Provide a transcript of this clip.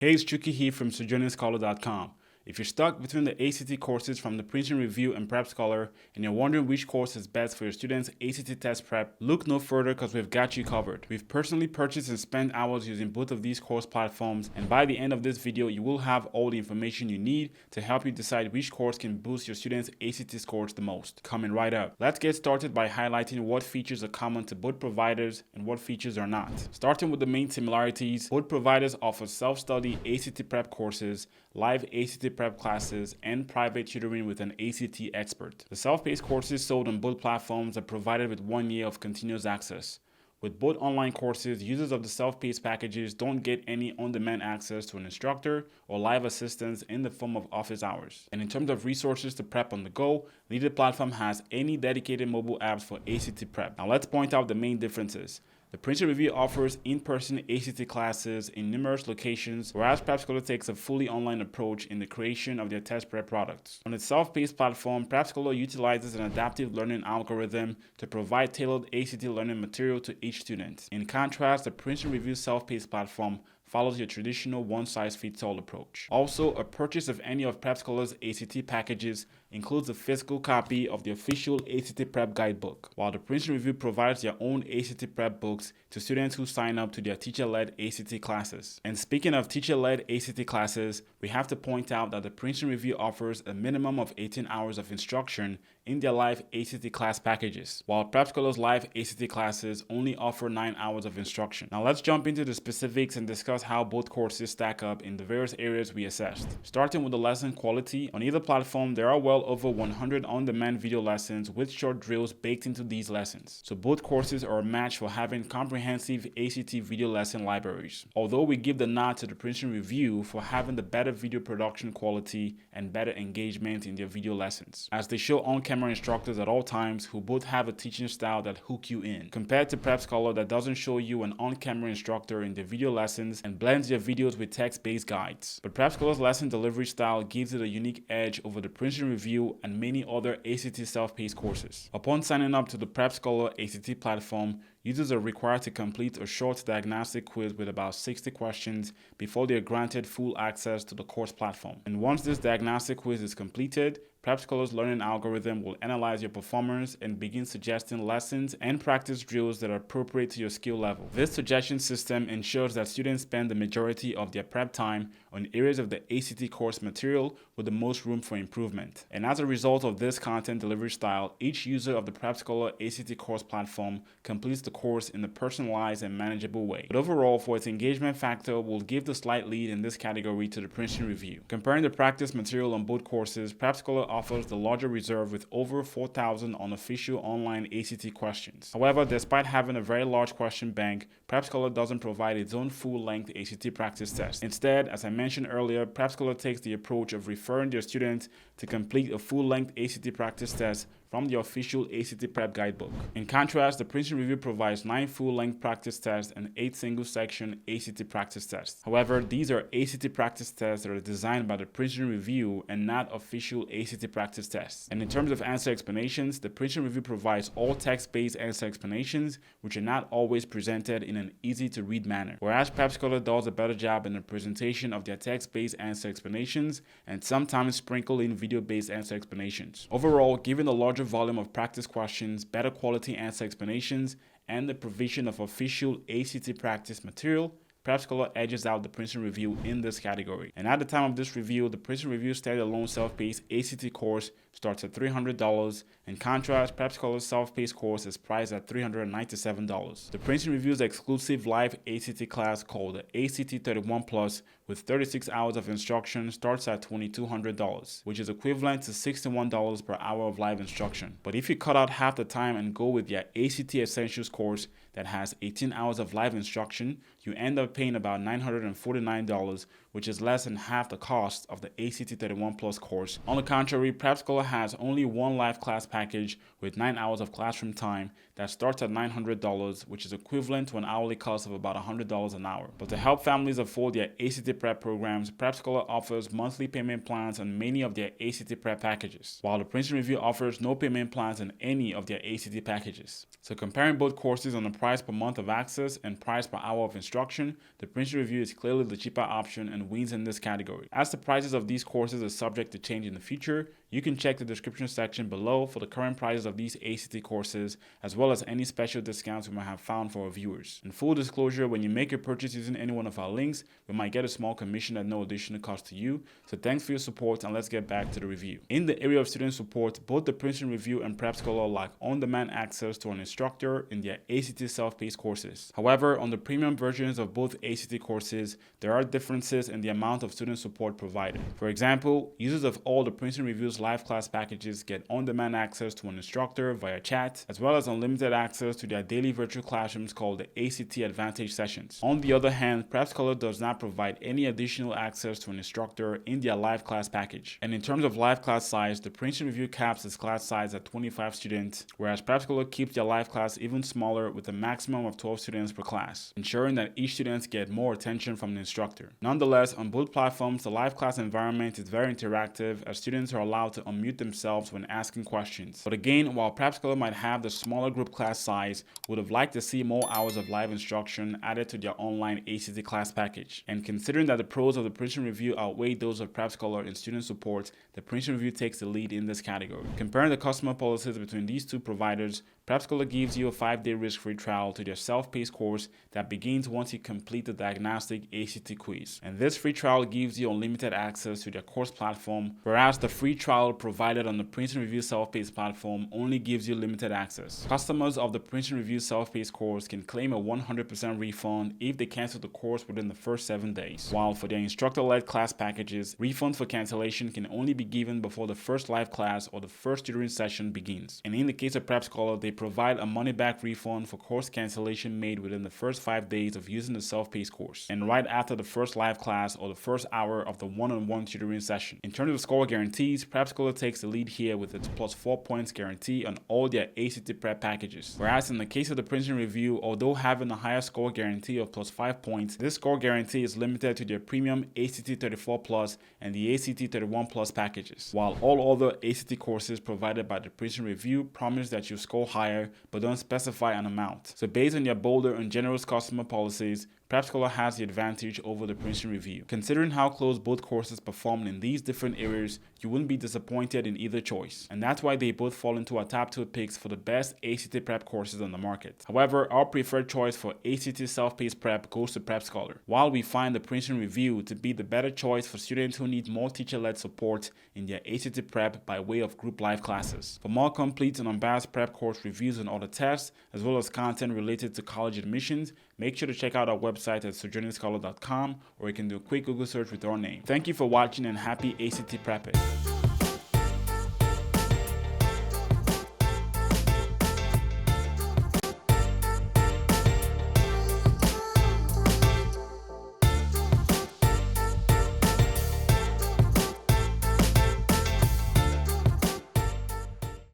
Hey, it's Chucky here from SojourningScholar.com. If you're stuck between the ACT courses from the Princeton Review and PrepScholar, and you're wondering which course is best for your students' ACT test prep, look no further because we've got you covered. We've personally purchased and spent hours using both of these course platforms, and by the end of this video, you will have all the information you need to help you decide which course can boost your students' ACT scores the most. Coming right up. Let's get started by highlighting what features are common to both providers and what features are not. Starting with the main similarities, both providers offer self-study ACT prep courses, live ACT prep classes, and private tutoring with an ACT expert. The self-paced courses sold on both platforms are provided with 1 year of continuous access. With both online courses, users of the self-paced packages don't get any on-demand access to an instructor or live assistance in the form of office hours. And in terms of resources to prep on the go, neither platform has any dedicated mobile apps for ACT prep. Now let's point out the main differences. The Princeton Review offers in-person ACT classes in numerous locations, whereas PrepScholar takes a fully online approach in the creation of their test prep products. On its self-paced platform, PrepScholar utilizes an adaptive learning algorithm to provide tailored ACT learning material to each student. In contrast, the Princeton Review self-paced platform follows your traditional one-size-fits-all approach. Also, a purchase of any of PrepScholar's ACT packages includes a physical copy of the official ACT Prep Guidebook, while the Princeton Review provides their own ACT Prep books to students who sign up to their teacher-led ACT classes. And speaking of teacher-led ACT classes, we have to point out that the Princeton Review offers a minimum of 18 hours of instruction in their live ACT class packages, while PrepScholar's live ACT classes only offer 9 hours of instruction. Now let's jump into the specifics and discuss how both courses stack up in the various areas we assessed. Starting with the lesson quality, on either platform there are well over 100 on-demand video lessons with short drills baked into these lessons. So both courses are a match for having comprehensive ACT video lesson libraries. Although we give the nod to the Princeton Review for having the better video production quality and better engagement in their video lessons, as they show on-camera instructors at all times who both have a teaching style that hook you in, compared to PrepScholar that doesn't show you an on-camera instructor in their video lessons and blends their videos with text-based guides. But PrepScholar's lesson delivery style gives it a unique edge over the Princeton Review and many other ACT self-paced courses. Upon signing up to the PrepScholar ACT platform, users are required to complete a short diagnostic quiz with about 60 questions before they are granted full access to the course platform. And once this diagnostic quiz is completed, PrepScholar's learning algorithm will analyze your performance and begin suggesting lessons and practice drills that are appropriate to your skill level. This suggestion system ensures that students spend the majority of their prep time on areas of the ACT course material with the most room for improvement. And as a result of this content delivery style, each user of the PrepScholar ACT course platform completes the course in a personalized and manageable way. But overall, for its engagement factor, we'll give the slight lead in this category to the Princeton Review. Comparing the practice material on both courses, PrepScholar offers the larger reserve with over 4,000 unofficial online ACT questions. However, despite having a very large question bank, PrepScholar doesn't provide its own full-length ACT practice test. Instead, as I mentioned earlier, PrepScholar takes the approach of referring their students to complete a full-length ACT practice test from the official ACT Prep Guidebook. In contrast, the Princeton Review provides 9 full-length practice tests and 8 single-section ACT practice tests. However, these are ACT practice tests that are designed by the Princeton Review and not official ACT practice tests. And in terms of answer explanations, the Princeton Review provides all text-based answer explanations, which are not always presented in an easy-to-read manner, whereas PrepScholar does a better job in the presentation of their text-based answer explanations and sometimes sprinkle in video-based answer explanations. Overall, given the larger volume of practice questions, better quality answer explanations, and the provision of official ACT practice material, PrepScholar edges out the Princeton Review in this category. And at the time of this review, the Princeton Review standalone self-paced ACT course starts at $300. In contrast, PrepScholar's self-paced course is priced at $397. The Princeton Review's exclusive live ACT class called the ACT 31 Plus with 36 hours of instruction starts at $2,200, which is equivalent to $61 per hour of live instruction. But if you cut out half the time and go with their ACT Essentials course that has 18 hours of live instruction, you end up paying about $949, which is less than half the cost of the ACT 31 Plus course. On the contrary, PrepScholar has only one live class package with 9 hours of classroom time that starts at $900, which is equivalent to an hourly cost of about $100 an hour. But to help families afford their ACT prep programs, PrepScholar offers monthly payment plans on many of their ACT prep packages, while the Princeton Review offers no payment plans on any of their ACT packages. So comparing both courses on the price per month of access and price per hour of instruction, the Princeton Review is clearly the cheaper option and wins in this category. As the prices of these courses are subject to change in the future, you can check the description section below for the current prices of these ACT courses, as well as any special discounts we might have found for our viewers. In full disclosure, when you make a purchase using any one of our links, we might get a small commission at no additional cost to you. So thanks for your support, and let's get back to the review. In the area of student support, both the Princeton Review and PrepScholar lack on-demand access to an instructor in their ACT self-paced courses. However, on the premium versions of both ACT courses, there are differences in the amount of student support provided. For example, users of all the Princeton Review's live class packages get on-demand access to an instructor via chat, as well as unlimited access to their daily virtual classrooms called the ACT Advantage Sessions. On the other hand, PrepScholar does not provide any additional access to an instructor in their live class package. And in terms of live class size, the Princeton Review caps its class size at 25 students, whereas PrepScholar keeps their live class even smaller with a maximum of 12 students per class, ensuring that each student gets more attention from the instructor. Nonetheless, on both platforms, the live class environment is very interactive as students are allowed to unmute themselves when asking questions. But again, while PrepScholar might have the smaller group class size, would have liked to see more hours of live instruction added to their online ACT class package. And considering that the pros of the Princeton Review outweigh those of PrepScholar in student support, the Princeton Review takes the lead in this category. Comparing the customer policies between these two providers, PrepScholar gives you a 5-day risk-free trial to their self-paced course that begins once you complete the diagnostic ACT quiz. And this free trial gives you unlimited access to their course platform, whereas the free trial provided on the Princeton Review self-paced platform only gives you limited access. Customers of the Princeton Review self-paced course can claim a 100% refund if they cancel the course within the first 7 days, while for their instructor-led class packages, refunds for cancellation can only be given before the first live class or the first tutoring session begins. And in the case of PrepScholar, they provide a money-back refund for course cancellation made within the first 5 days of using the self-paced course, and right after the first live class or the first hour of the one-on-one tutoring session. In terms of score guarantees, PrepScholar takes the lead here with its plus 4 points guarantee on all their ACT prep packages. Whereas in the case of the Princeton Review, although having a higher score guarantee of plus 5 points, this score guarantee is limited to their premium ACT 34 Plus and the ACT 31 Plus packages, while all other ACT courses provided by the Princeton Review promise that you score higher but don't specify an amount. So based on their bolder and generous customer policies, PrepScholar has the advantage over the Princeton Review. Considering how close both courses performed in these different areas, you wouldn't be disappointed in either choice. And that's why they both fall into our top 2 picks for the best ACT prep courses on the market. However, our preferred choice for ACT self-paced prep goes to PrepScholar, while we find the Princeton Review to be the better choice for students who need more teacher-led support in their ACT prep by way of group live classes. For more complete and unbiased prep course reviews on all the tests, as well as content related to college admissions, make sure to check out our website at sojourningscholar.com, or you can do a quick Google search with our name. Thank you for watching and happy ACT prepping.